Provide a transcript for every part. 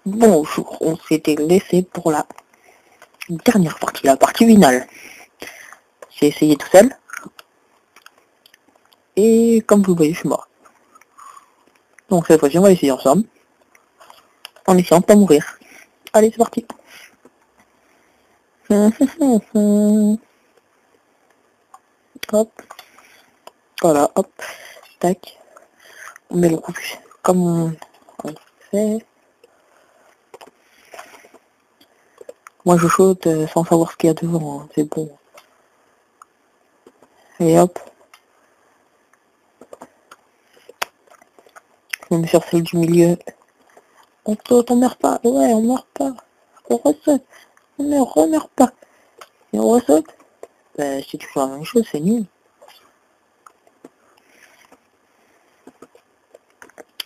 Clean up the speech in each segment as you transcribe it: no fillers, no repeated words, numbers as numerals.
Bonjour, on s'était laissé pour la dernière partie, la partie finale. J'ai essayé tout seul. Et comme vous voyez, je suis mort. Donc cette fois-ci, on va essayer ensemble. En essayant de pas mourir. Allez, c'est parti. Hop. Voilà, hop. Tac. On met le rouge comme on fait. Moi, je saute sans savoir ce qu'il y a devant. Hein. C'est bon. Et hop. Je me mets sur celle du milieu. On saute, on meurt pas. Ouais, on meurt pas. On ressaute. On ne remeurt pas. Et on ressaute. Bah, c'est toujours la même chose, c'est nul.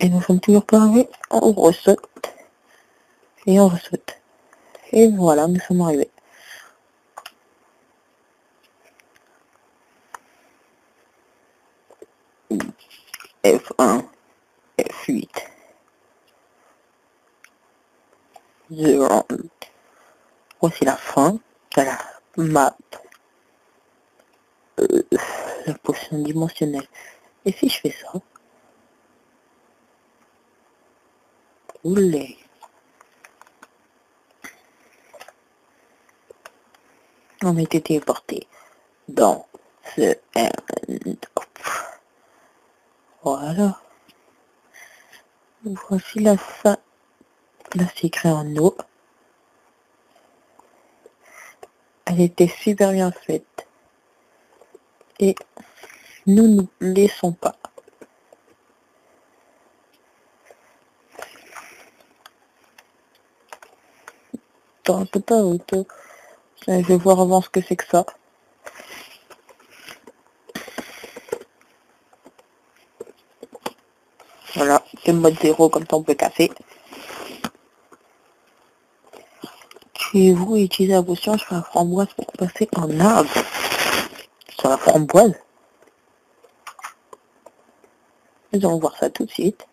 Et nous sommes toujours pas arrivés. On ressaute. Et on ressaute. Et voilà, nous sommes arrivés. F1, F8. The Round. Voici la fin de la map. La potion dimensionnelle. Et si je fais ça? Oulé. On a été téléporté dans ce end. Voilà. Voici la fin. Là, c'est écrit en eau. Elle était super bien faite. Et nous ne laissons pas. Je vais voir avant ce que c'est que ça. Voilà, c'est le mode 0, comme ça on peut casser. Tuez-vous et utilisez la potion sur la framboise pour passer en arbre. Sur la framboise. Nous allons voir ça tout de suite.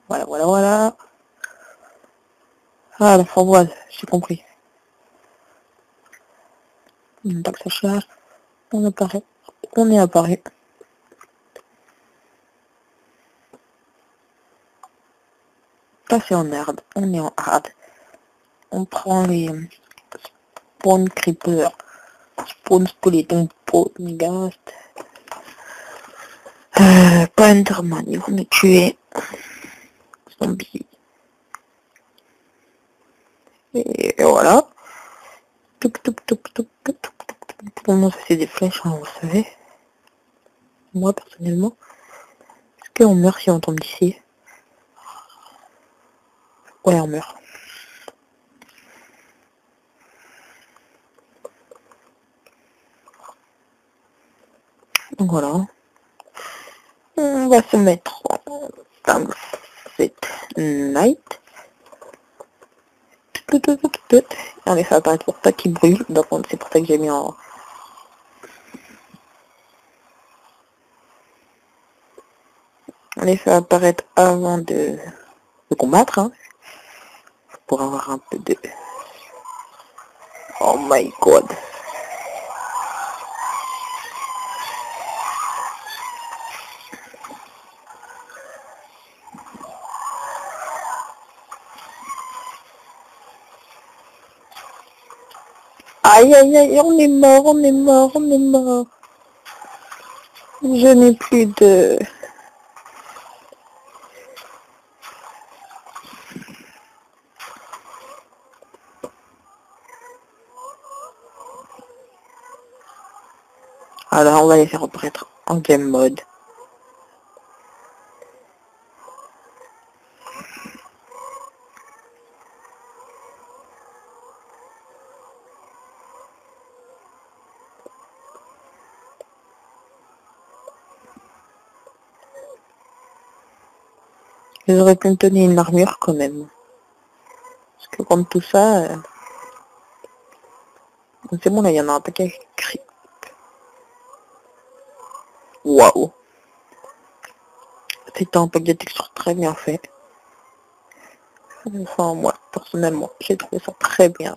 Voilà. Ah, la framboise, j'ai compris. Donc ça charge, on apparaît, on est apparu. Passer en hard, on est en hard. On prend les spawn creeper, spawn skeleton, spawn ghast. Pas Enderman, ils vont me tuer. Zombie. Et voilà. Pour moi, ça c'est des flèches, hein, vous savez. Moi, personnellement. Est-ce qu'on meurt si on tombe d'ici? Ouais, on meurt. Donc voilà. On va se mettre dans cette night. On les fait apparaître pour pas qu'ils brûlent. Donc c'est pour ça que j'ai mis en... On les fait apparaître avant de combattre. Hein, pour avoir un peu de... Oh my god. Aïe, on est mort. Je n'ai plus de... Alors on va les faire apparaître en game mode. Ils auraient pu me donner une armure quand même. Parce que comme tout ça... C'est bon là, il y en a un paquet écrit. Waouh. C'était un pack de textures très bien fait. Enfin, moi, personnellement, j'ai trouvé ça très bien.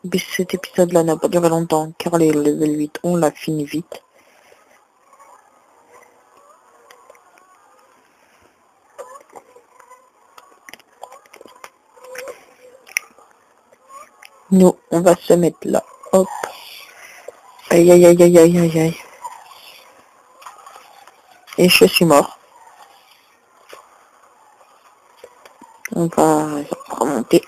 Mais cet épisode-là n'a pas duré longtemps, car les level 8, on l'a fini vite. Nous, on va se mettre là. Hop. Aïe, aïe, aïe, aïe, aïe, aïe, aïe. Et je suis mort. On va remonter.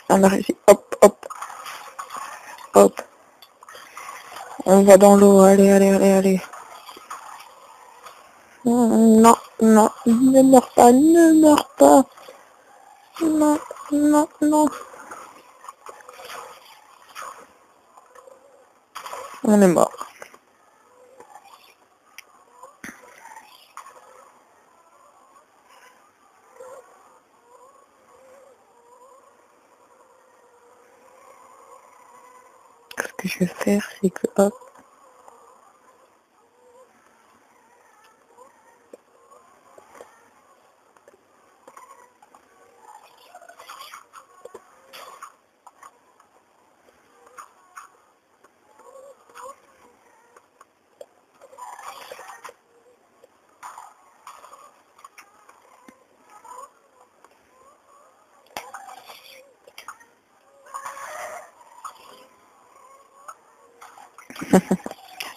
On a réussi. Hop, hop, hop. On va dans l'eau. Allez, allez, allez, allez. Non, non, ne meurs pas, ne meurs pas. Non, non, non. On est mort. Ce que je vais faire, c'est que hop.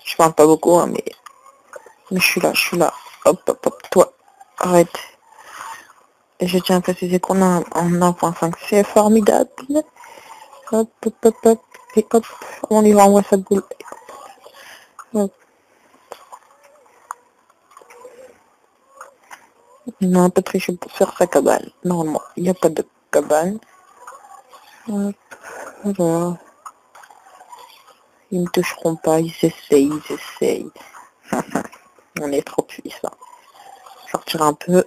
Je parle pas beaucoup, hein, mais je suis là, je suis là. Hop, hop, hop, toi, arrête. Et je tiens à préciser qu'on a un 1.5, c'est formidable. Hop, hop, hop, hop, et hop, on lui renvoie sa boule. Hop. On a un peu triché pour faire sa cabane. Normalement, il n'y a pas de cabane. Hop, voilà. Ils ne toucheront pas, ils essayent, ils essayent. On est trop puissant. Sortir un peu.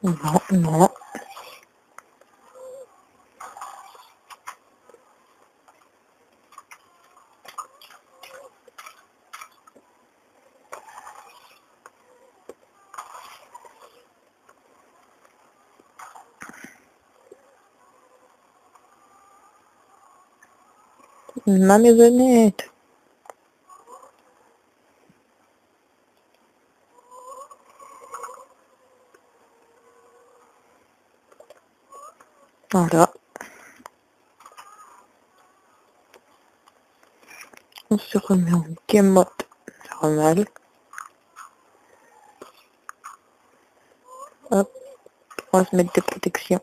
Non, non. Ma maisonnette. Voilà. On se remet en game mode normal. Hop. On va se mettre des protections.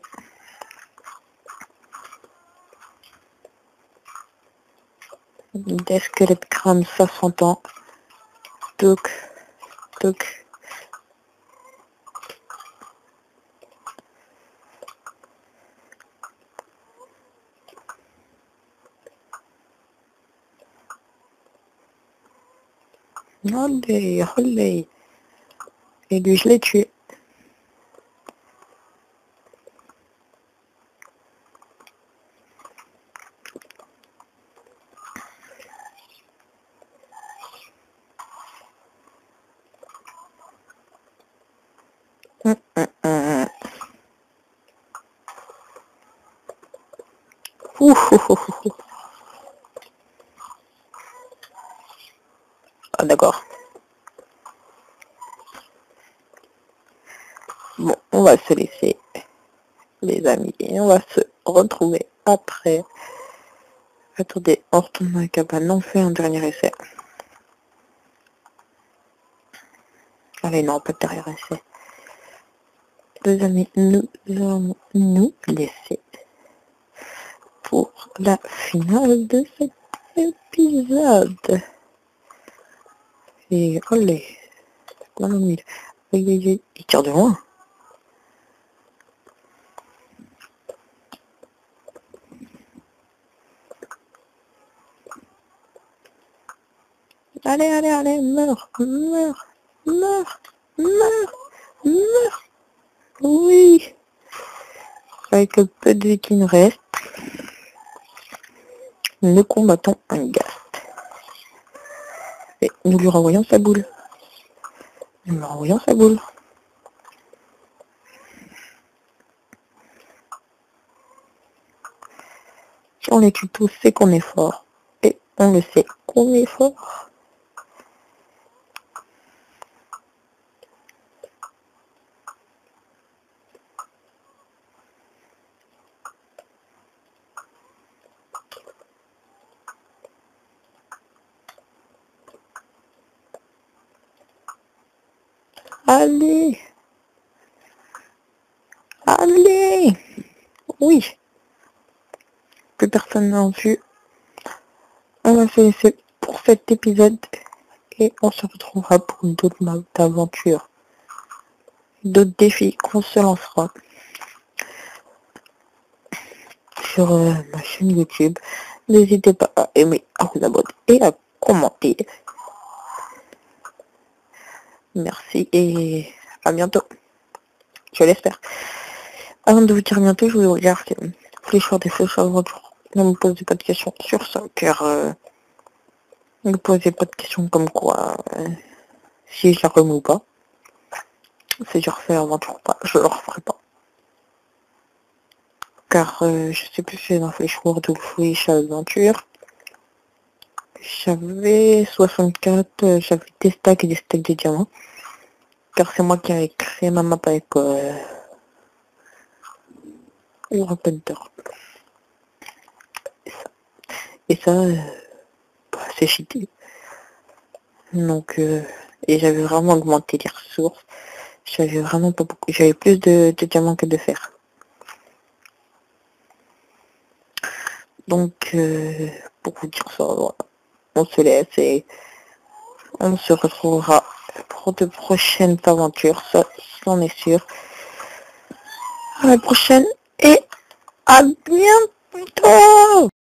Des squelettes crânes, ça s'entend. Toc, toc. Allez, allez. Et lui, je l'ai tué. Ouh, ouh, ouh. Ah, d'accord. Bon, on va se laisser, les amis, et on va se retrouver après. Attendez, on retourne dans la cabane, on fait un dernier essai. Allez, non, pas de dernier essai. Les amis, nous allons nous laisser pour la finale de cet épisode. Et allez, il tire de loin. Allez, allez, allez, meurs, meurs, meurs, meurs, meurs. Oui. Avec le peu de vie qui nous reste, nous combattons un Ghast. Et nous lui renvoyons sa boule. Nous lui renvoyons sa boule. Si on les tue tous, c'est qu'on est fort. Et on le sait qu'on est fort. Allez. Allez. Oui. Plus personne n'a vu. On va se laisser pour cet épisode. Et on se retrouvera pour d'autres maps d'aventure. D'autres défis qu'on se lancera sur ma chaîne YouTube. N'hésitez pas à aimer, à vous abonner et à commenter. Merci et à bientôt. Je l'espère. Avant de vous dire bientôt, je vous dire que flécheurs des flécheurs aventure. Ne me posez pas de questions sur ça, car ne me posez pas de questions comme quoi si je la remets ou pas. Si je refais l'aventure ou pas, je le referai pas. Car je sais plus si c'est dans Flash World ou Flash Aventure. J'avais 64, j'avais des stacks et des stacks de diamants. Car c'est moi qui avais créé ma map avec Warpenter. Et ça bah, c'est cheaté. Donc, et j'avais vraiment augmenté les ressources. J'avais vraiment pas beaucoup. J'avais plus de diamants que de fer. Donc, pour vous dire ça, voilà. On se laisse et on se retrouvera pour de prochaines aventures. Ça, c'en est sûr. À la prochaine et à bientôt!